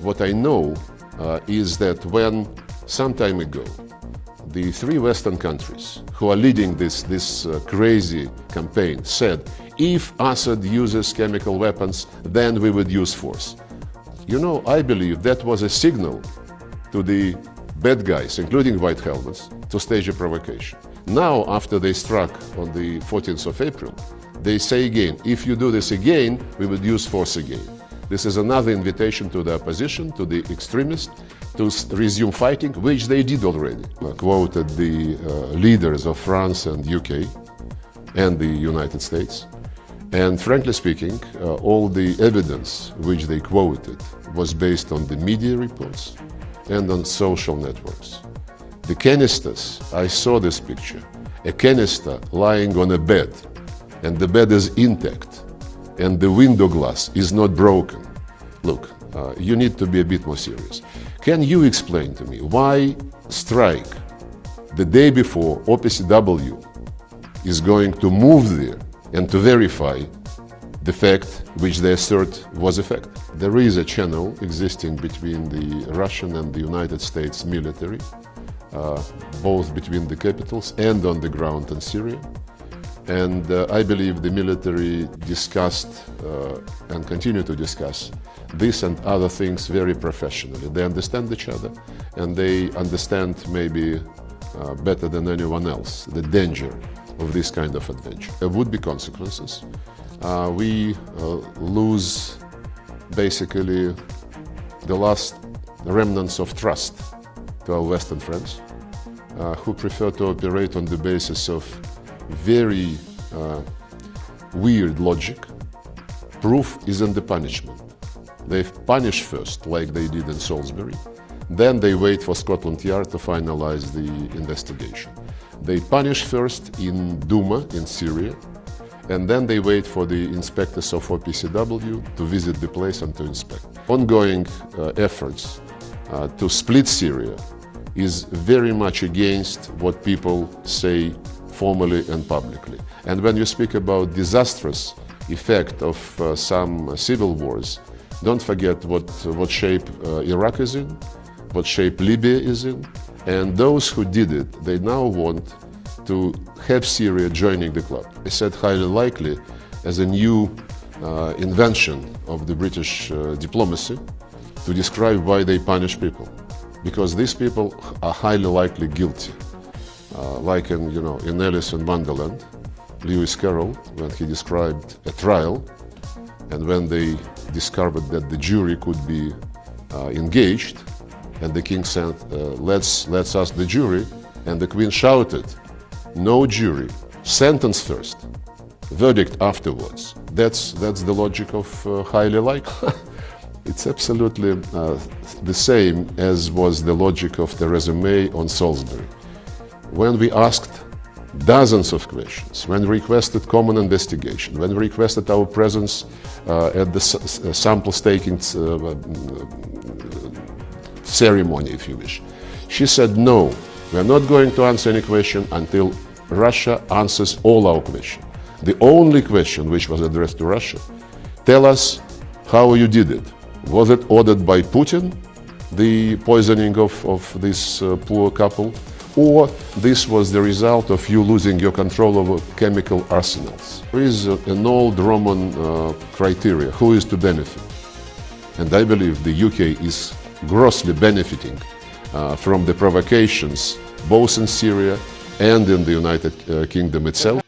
What I know is that when some time ago the three Western countries who are leading this crazy campaign said, if Assad uses chemical weapons, then we would use force. You know, I believe that was a signal to the bad guys, including white helmets, to stage a provocation. Now, after they struck on the 14th of April, they say again, if you do this again, we would use force again. This is another invitation to the opposition, to the extremists, to resume fighting, which they did already. I quoted the leaders of France and UK and the United States. And frankly speaking, all the evidence which they quoted was based on the media reports and on social networks. The canisters, I saw this picture, a canister lying on a bed, and the bed is intact, and the window glass is not broken. Look, you need to be a bit more serious. Can you explain to me why strike the day before OPCW is going to move there and to verify the fact which they assert was a fact? There is a channel existing between the Russian and the United States military, both between the capitals and on the ground in Syria. And I believe the military discussed and continue to discuss this and other things very professionally. They understand each other, and they understand maybe better than anyone else the danger of this kind of adventure. There would be consequences. We lose basically the last remnants of trust to our Western friends, who prefer to operate on the basis of very weird logic. Proof is in the punishment. They punish first, like they did in Salisbury. Then they wait for Scotland Yard to finalize the investigation. They punish first in Douma in Syria, and then they wait for the inspectors of OPCW to visit the place and to inspect. Ongoing efforts to split Syria is very much against what people say formally and publicly. And when you speak about disastrous effect of some civil wars, don't forget what shape Iraq is in, what shape Libya is in, and those who did it, they now want to have Syria joining the club. I said highly likely as a new invention of the British diplomacy to describe why they punish people. Because these people are highly likely guilty. Like in Alice in Wonderland, Lewis Carroll, when he described a trial, and when they discovered that the jury could be engaged, and the king said, let's ask the jury, and the queen shouted, no jury, sentence first, verdict afterwards. That's the logic of highly likely. It's absolutely the same as was the logic of Theresa May on Salisbury. When we asked dozens of questions, when we requested common investigation, when we requested our presence at the sample taking ceremony, if you wish, she said, no, we are not going to answer any question until Russia answers all our questions. The only question which was addressed to Russia, tell us how you did it. Was it ordered by Putin, the poisoning of this poor couple, or this was the result of you losing your control over chemical arsenals? There is an old Roman criteria, who is to benefit? And I believe the UK is grossly benefiting from the provocations, both in Syria and in the United Kingdom itself.